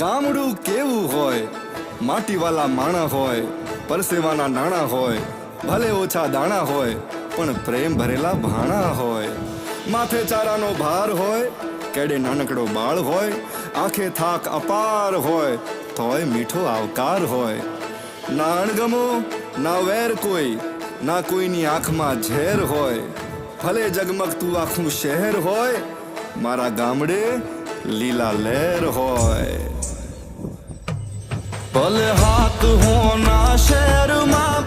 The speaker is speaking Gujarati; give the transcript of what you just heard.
ગામડું કેવું હોય, માટીવાલા માણા હોય, પરસેવાના નાણા હોય, ભલે ઓછા દાણા હોય પણ પ્રેમ ભરેલા ભાણા હોય. માથે ચારાનો ભાર હોય, કેડે નાનકડો બાળ હોય, આંખે થાક અપાર હોય તોય મીઠો આવકાર હોય. ના અણગમો ના વેર કોઈ, ના કોઈની આંખમાં ઝેર હોય. ભલે જગમગતું આખું શહેર હોય, મારા ગામડે લીલા લહેર હોય. ભલે હાથ હોના શહેરમાં